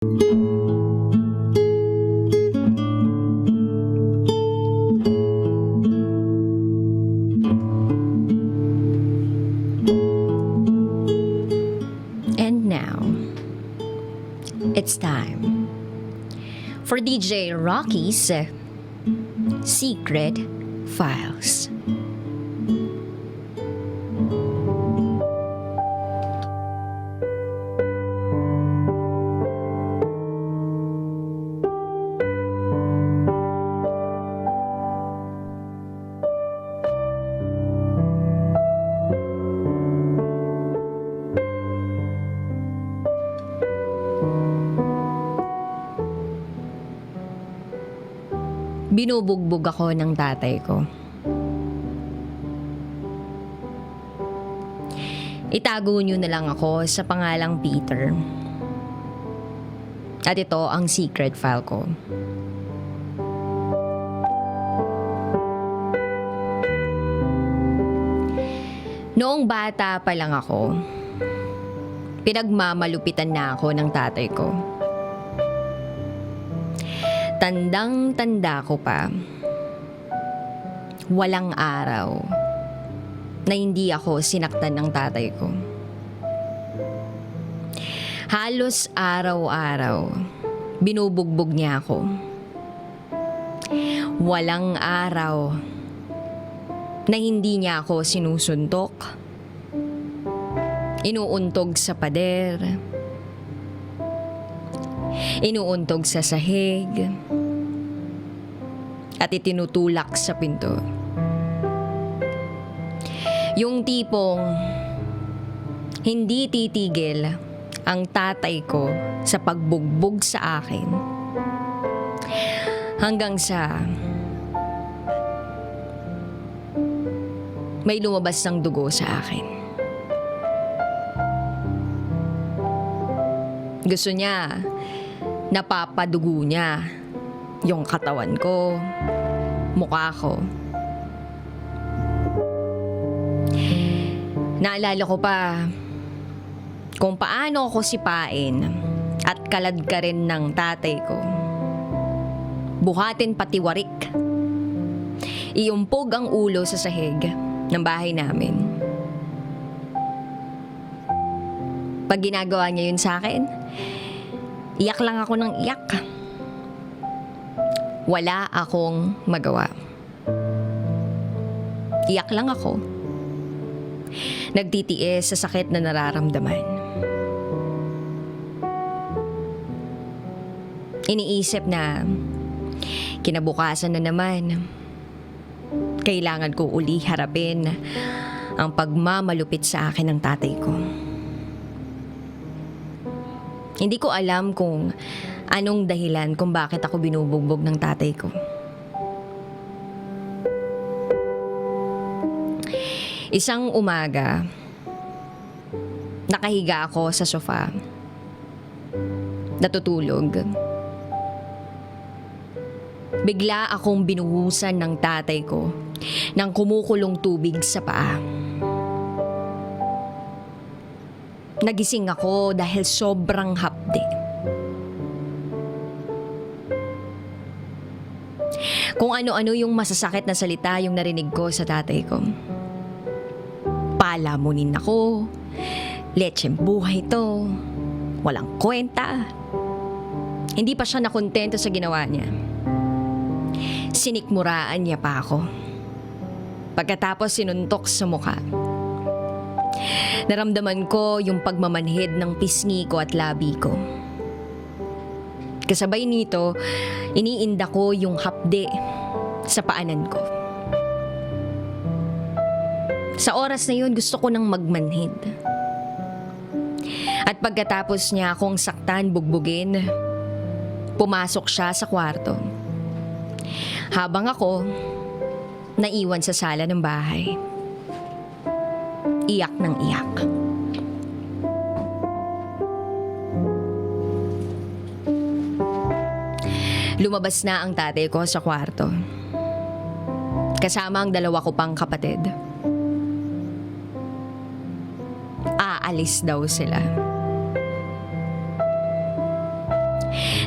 And now, it's time for DJ Rocky's Secret Files. Binubugbog ako ng tatay ko. Itago niyo na lang ako sa pangalang Peter. At ito ang secret file ko. Noong bata pa lang ako, pinagmamalupitan na ako ng tatay ko. Tandang-tanda ko pa, walang araw na hindi ako sinaktan ng tatay ko. Halos araw-araw, binubugbog niya ako. Walang araw na hindi niya ako sinusuntok, inuuntog sa pader, inuuntog sa sahig, at itinutulak sa pinto. Yung tipong hindi titigil ang tatay ko sa pagbugbog sa akin hanggang sa may lumabas ng dugo sa akin. Gusto niya, napapadugo niya yung katawan ko, mukha ko. Naalala ko pa kung paano ako sipain at kalad ka rin ng tatay ko. Buhatin pati warik. Iumpog ang ulo sa sahig ng bahay namin. Pag ginagawa niya yun sa akin, iyak lang ako ng iyak. Wala akong magawa. Iyak lang ako. Nagtitiis sa sakit na nararamdaman. Iniisip na kinabukasan na naman, kailangan ko uli harapin ang pagmamalupit sa akin ng tatay ko. Hindi ko alam kung anong dahilan kung bakit ako binubugbog ng tatay ko. Isang umaga, nakahiga ako sa sofa, natutulog. Bigla akong binuhusan ng tatay ko ng kumukulong tubig sa paa. Nagising ako dahil sobrang hapde. Kung ano-ano yung masasakit na salita yung narinig ko sa tatay ko. Palamunin ako, lecheng buhay to, walang kwenta. Hindi pa siya nakontento sa ginawa niya. Sinikmuraan niya pa ako. Pagkatapos sinuntok sa mukha. Naramdaman ko yung pagmamanhid ng pisngi ko at labi ko. Kasabay nito, iniinda ko yung hapde sa paanan ko. Sa oras na yun, gusto ko nang magmanhid. At pagkatapos niya akong saktan, bugbugin, pumasok siya sa kwarto. Habang ako, naiwan sa sala ng bahay. Iyak ng iyak. Lumabas na ang tatay ko sa kwarto. Kasama ang dalawa ko pang kapatid. Aalis daw sila.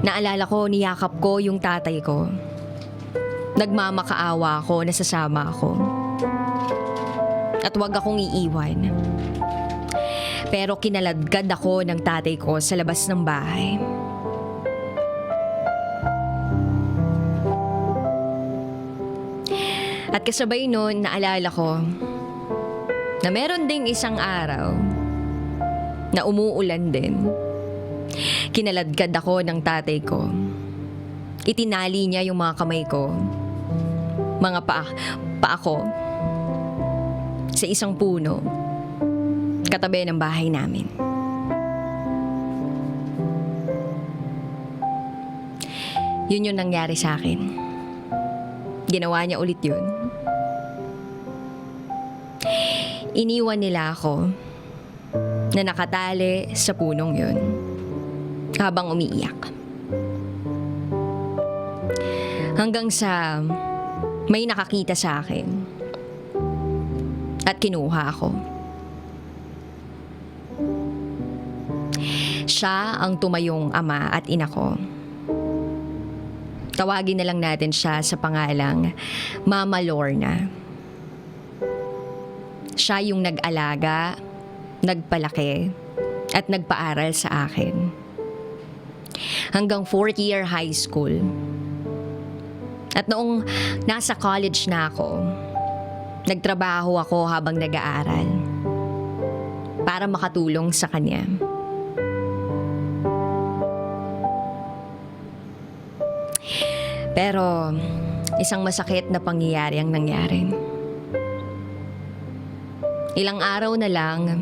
Naalala ko, niyakap ko yung tatay ko. Nagmamakaawa ako, nasasama ako. At wag akong iiwan. Pero kinaladkad ako ng tatay ko sa labas ng bahay. At kasabay nun, naalala ko na meron ding isang araw na umuulan din. Kinaladkad ako ng tatay ko. Itinali niya yung mga kamay ko, mga paa ko, sa isang puno, katabi ng bahay namin. Yun yung nangyari sa akin. Ginawa niya ulit yun. Iniwan nila ako na nakatali sa punong yun habang umiiyak. Hanggang sa may nakakita sa akin at kinuha ako. Siya ang tumayong ama at ina ko. Tawagin na lang natin siya sa pangalang Mama Lorna. Siya yung nag-alaga, nagpalaki, at nagpaaral sa akin. Hanggang 4th year high school. At noong nasa college na ako, nagtrabaho ako habang nag-aaral para makatulong sa kanya. Pero isang masakit na pangyayari ang nangyari. Ilang araw na lang,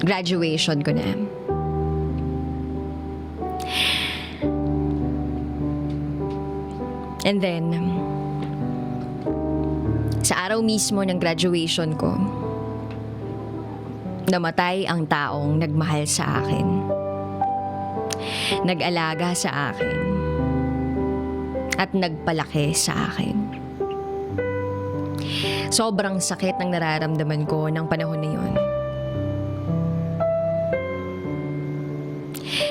graduation ko na. And then, sa araw mismo ng graduation ko, namatay ang taong nagmahal sa akin. Nag-alaga sa akin. At nagpalaki sa akin. Sobrang sakit ng nararamdaman ko ng panahon na yun.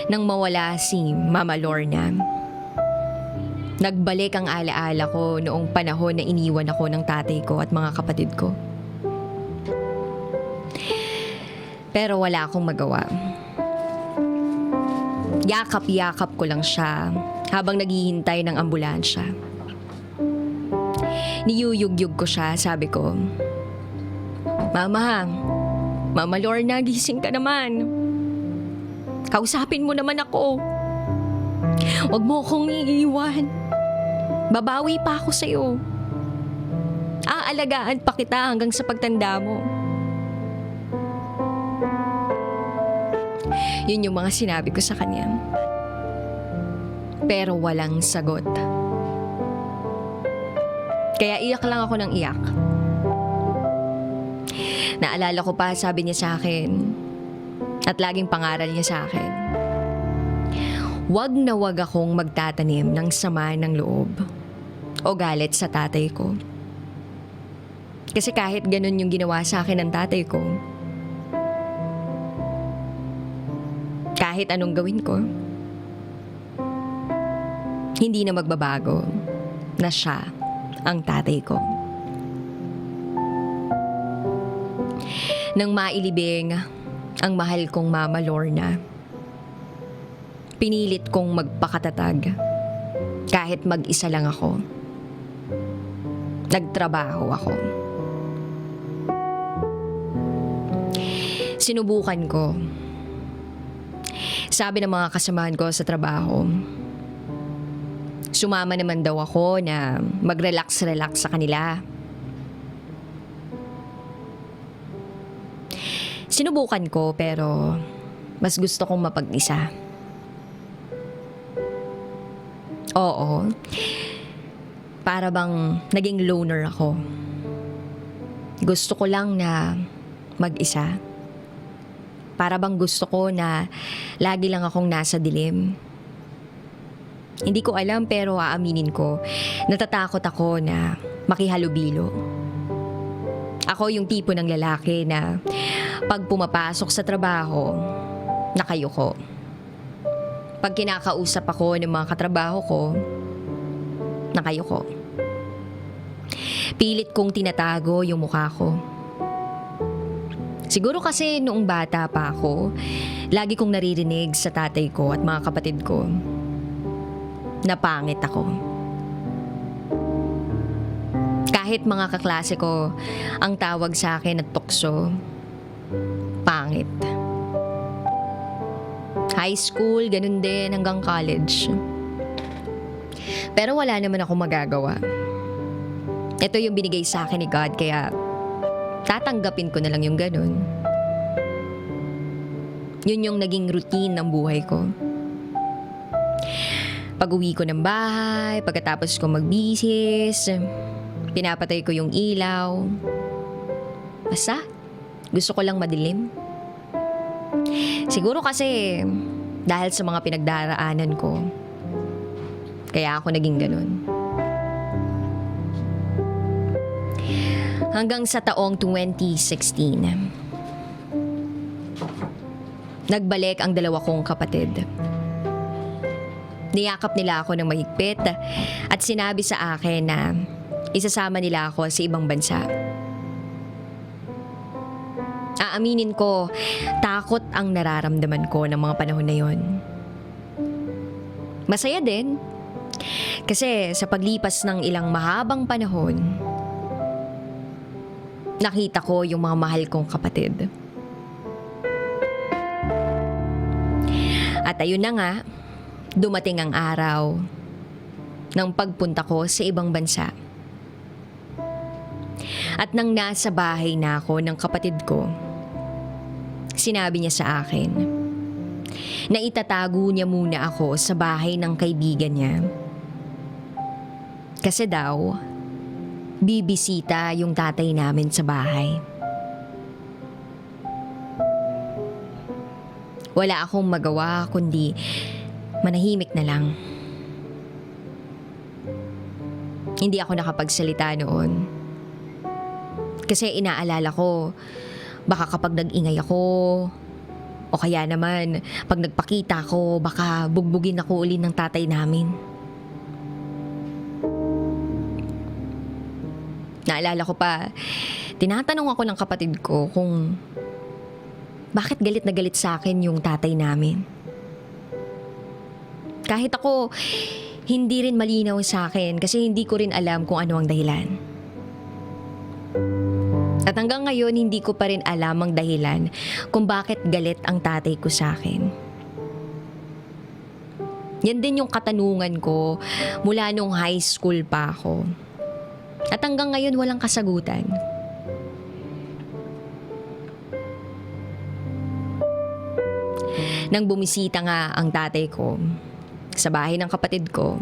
Nang mawala si Mama Lorna, nagbalik ang alaala ko noong panahon na iniwan ako ng tatay ko at mga kapatid ko. Pero wala akong magawa. Yakap-yakap ko lang siya habang naghihintay ng ambulansya. Niyuyug-yug ko siya, sabi ko, Mama Lorna, gising ka naman. Kausapin mo naman ako. Huwag mo akong iiwan. Babawi pa ako sa'yo. Aalagaan pa kita hanggang sa pagtanda mo. Yun yung mga sinabi ko sa kanya. Pero walang sagot. Kaya iyak lang ako ng iyak. Naalala ko pa, sabi niya sa akin, at laging pangaral niya sa akin, wag na wag akong magtatanim ng sama ng loob o galit sa tatay ko. Kasi kahit ganun yung ginawa sa akin ng tatay ko, kahit anong gawin ko, hindi na magbabago na siya ang tatay ko. Nang mailibing ang mahal kong Mama Lorna, pinilit kong magpakatatag kahit mag-isa lang ako. Nagtrabaho ako. Sinubukan ko. Sabi ng mga kasamahan ko sa trabaho, sumama naman daw ako na mag-relax-relax sa kanila. Sinubukan ko pero mas gusto kong mapag-isa. Oo. Para bang naging loner ako. Gusto ko lang na mag-isa. Para bang gusto ko na lagi lang akong nasa dilim. Hindi ko alam pero aaminin ko, natatakot ako na makihalubilo. Ako yung tipo ng lalaki na pag pumapasok sa trabaho, nakayuko. Pag kinakausap ako ng mga katrabaho ko, nakayuko. Pilit kong tinatago yung mukha ko. Siguro kasi noong bata pa ako, lagi kong naririnig sa tatay ko at mga kapatid ko na pangit ako. Kahit mga kaklase ko, ang tawag sa akin at tukso, pangit. High school, ganun din hanggang college. Pero wala naman ako magagawa. Ito yung binigay sa akin ni God, kaya tatanggapin ko na lang yung ganun. Yun yung naging routine ng buhay ko. Pag-uwi ko ng bahay, pagkatapos ko magbihis, pinapatay ko yung ilaw. Basta, gusto ko lang madilim. Siguro kasi dahil sa mga pinagdaraanan ko, kaya ako naging ganun. Hanggang sa taong 2016, nagbalik ang dalawa kong kapatid. Niyakap nila ako ng mahigpit at sinabi sa akin na isasama nila ako sa ibang bansa. Aaminin ko, takot ang nararamdaman ko ng mga panahon na yon. Masaya din. Kasi sa paglipas ng ilang mahabang panahon, nakita ko yung mga mahal kong kapatid. At ayun na nga, dumating ang araw ng pagpunta ko sa ibang bansa. At nang nasa bahay na ako ng kapatid ko, sinabi niya sa akin na itatago niya muna ako sa bahay ng kaibigan niya. Kasi daw, bibisita yung tatay namin sa bahay. Wala akong magawa kundi manahimik na lang. Hindi ako nakapagsalita noon. Kasi inaalala ko, baka kapag nag-ingay ako, o kaya naman pag nagpakita ako, baka bugbugin ako uli ng tatay namin. Naalala ko pa, tinatanong ako ng kapatid ko kung bakit galit na galit sa akin yung tatay namin. Kahit ako, hindi rin malinaw sa akin kasi hindi ko rin alam kung ano ang dahilan. At hanggang ngayon, hindi ko pa rin alam ang dahilan kung bakit galit ang tatay ko sa akin. Yan din yung katanungan ko mula nung high school pa ako. At hanggang ngayon, walang kasagutan. Nang bumisita nga ang tatay ko sa bahay ng kapatid ko,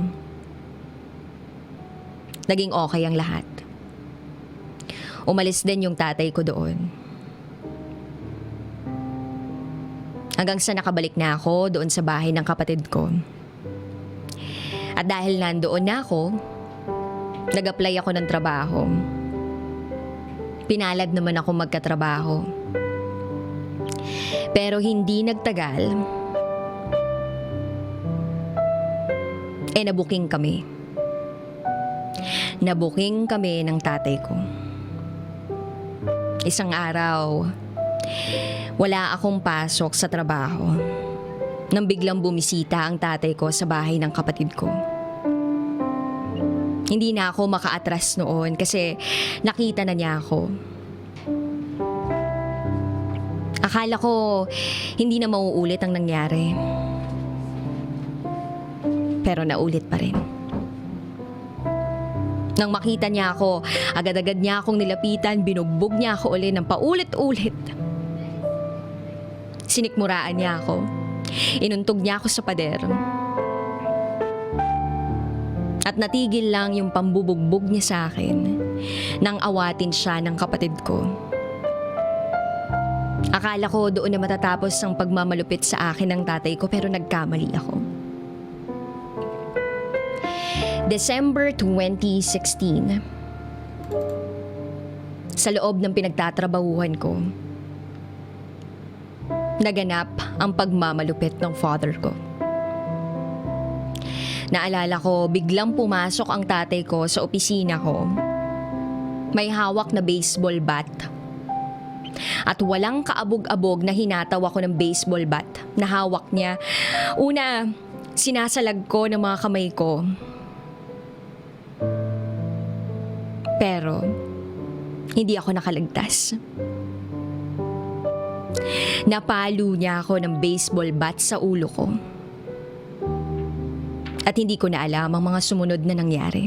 naging okay ang lahat. Umalis din yung tatay ko doon. Hanggang sa nakabalik na ako doon sa bahay ng kapatid ko. At dahil nandoon na ako, nag-apply ako ng trabaho. Pinalad naman ako magkatrabaho. Pero hindi nagtagal, nabuking kami. Nabuking kami ng tatay ko. Isang araw, wala akong pasok sa trabaho nang biglang bumisita ang tatay ko sa bahay ng kapatid ko. Hindi na ako makaatras noon kasi nakita na niya ako. Akala ko hindi na mauulit ang nangyari. Pero naulit pa rin. Nang makita niya ako, agad-agad niya akong nilapitan, binugbog niya ako ulit ng paulit-ulit. Sinikmuraan niya ako. Inuntog niya ako sa pader. At natigil lang yung pambubugbog niya sa akin nang awatin siya ng kapatid ko. Akala ko doon na matatapos ang pagmamalupit sa akin ng tatay ko pero nagkamali ako. December 2016, sa loob ng pinagtatrabahuhan ko, naganap ang pagmamalupit ng father ko. Naalala ko, biglang pumasok ang tatay ko sa opisina ko. May hawak na baseball bat. At walang kaabog-abog na hinataw ako ng baseball bat na hawak niya. Una, sinasalag ko ng mga kamay ko. Pero, hindi ako nakalagtas. Napalo niya ako ng baseball bat sa ulo ko. At hindi ko na alam ang mga sumunod na nangyari.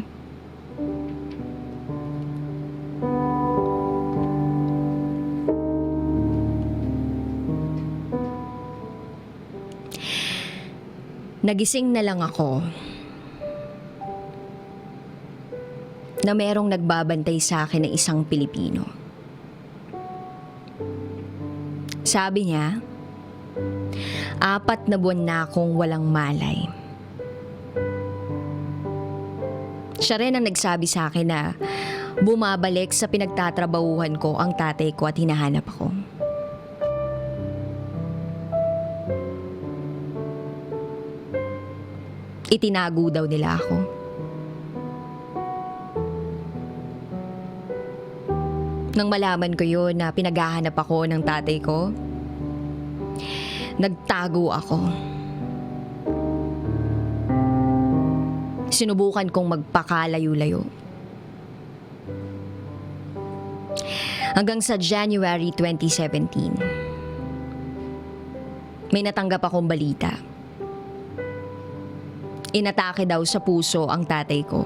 Nagising na lang ako na merong nagbabantay sa akin na isang Pilipino. Sabi niya, 4 na buwan na akong walang malay. Siya rin ang nagsabi sa akin na bumabalik sa pinagtatrabahuhan ko ang tatay ko at hinahanap ako. Itinago daw nila ako. Nang malaman ko yun na pinaghahanap ako ng tatay ko, nagtago ako. Sinubukan kong magpakalayo-layo. Hanggang sa January 2017, may natanggap akong balita. Inatake daw sa puso ang tatay ko.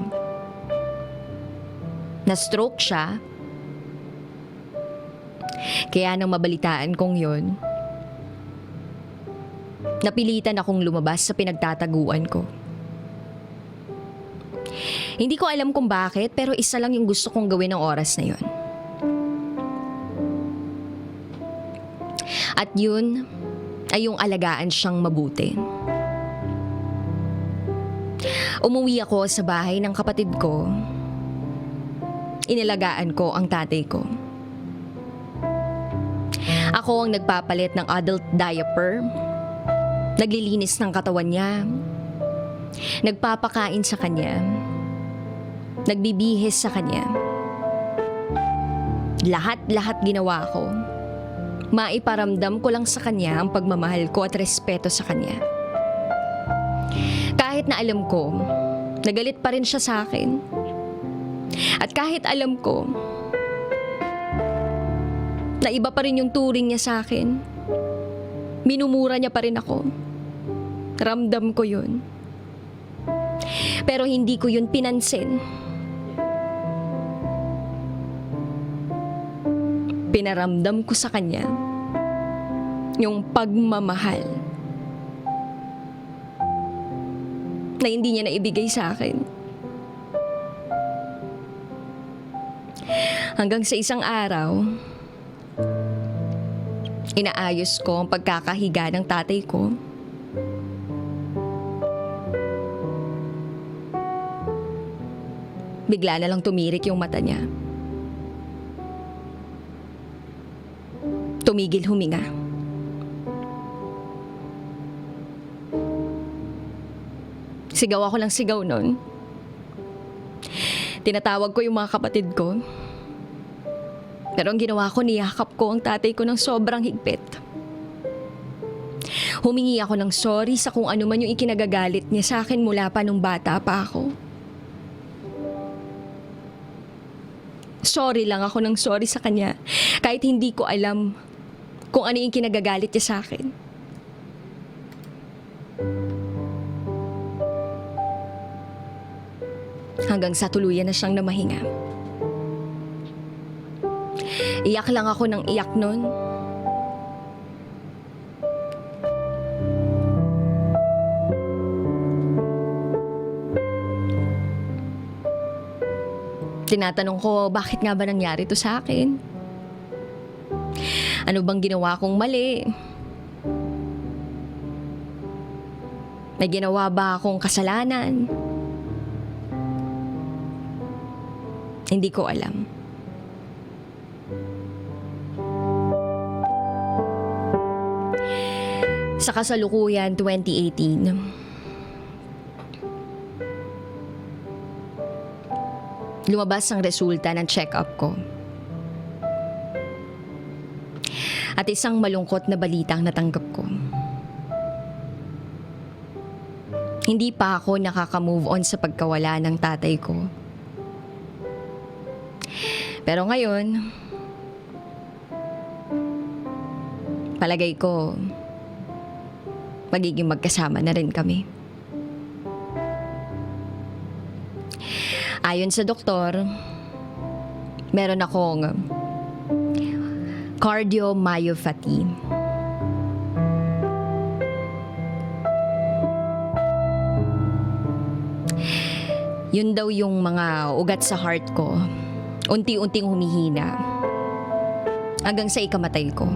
Na-stroke siya. Kaya nang mabalitaan kong yon, napilitan akong lumabas sa pinagtataguan ko. Hindi ko alam kung bakit, pero isa lang yung gusto kong gawin ng oras na yon. At yun ay yung alagaan siyang mabuti. Umuwi ako sa bahay ng kapatid ko. Inilagaan ko ang tatay ko. Ako ang nagpapalit ng adult diaper, naglilinis ng katawan niya, nagpapakain sa kanya, nagbibihis sa kanya. Lahat-lahat ginawa ko. Maiparamdam ko lang sa kanya ang pagmamahal ko at respeto sa kanya. Kahit na alam ko, nagalit pa rin siya sa akin. At kahit alam ko, na iba pa rin yung turing niya sa akin, minumura niya pa rin ako. Ramdam ko yun. Pero hindi ko yun pinansin. Pinaramdam ko sa kanya yung pagmamahal na hindi niya naibigay sa akin. Hanggang sa isang araw, inaayos ko ang pagkakahiga ng tatay ko. Bigla na lang tumirik yung mata niya. Tumigil huminga. Sigaw ako ng sigaw nun. Tinatawag ko yung mga kapatid ko. Pero ang ginawa ko, niyakap ko ang tatay ko ng sobrang higpit. Humingi ako ng sorry sa kung ano man yung ikinagagalit niya sa akin mula pa nung bata pa ako. Sorry lang ako ng sorry sa kanya kahit hindi ko alam kung ano yung kinagagalit niya sa akin. Hanggang sa tuluyan na siyang namahinga. Iyak lang ako ng iyak nun. Tinatanong ko, bakit nga ba nangyari to sa akin? Ano bang ginawa kong mali? May ginawa ba akong kasalanan? Hindi ko alam. Sa kasalukuyan 2018, lumabas ang resulta ng check-up ko. At isang malungkot na balita ang natanggap ko. Hindi pa ako nakaka-move on sa pagkawala ng tatay ko. Pero ngayon, palagay ko, magiging magkasama na rin kami. Ayon sa doktor, meron akong cardiomyopathy. Yun daw yung mga ugat sa heart ko, unti-unting humihina hanggang sa ikamatay ko.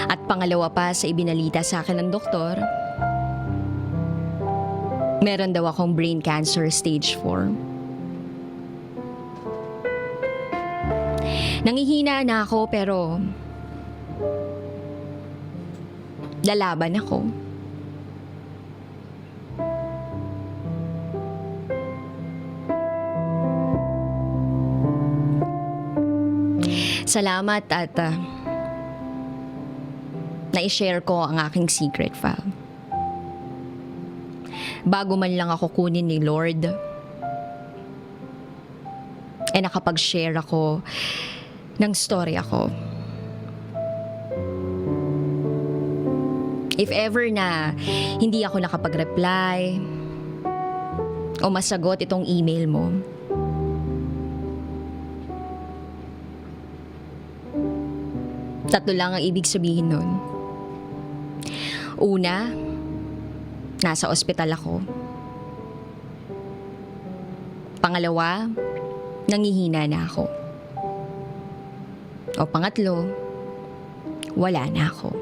At pangalawa pa sa ibinalita sa akin ng doktor, meron daw akong brain cancer stage 4. Nangihina na ako pero lalaban ako. Salamat at na-share ko ang aking secret file. Bago man lang ako kunin ni Lord, nakapag-share ako ng story ako. If ever na hindi ako nakapag-reply o masagot itong email mo, tatlo lang ang ibig sabihin nun. Una, nasa ospital ako. Pangalawa, nangihina na ako. O pangatlo, wala na ako.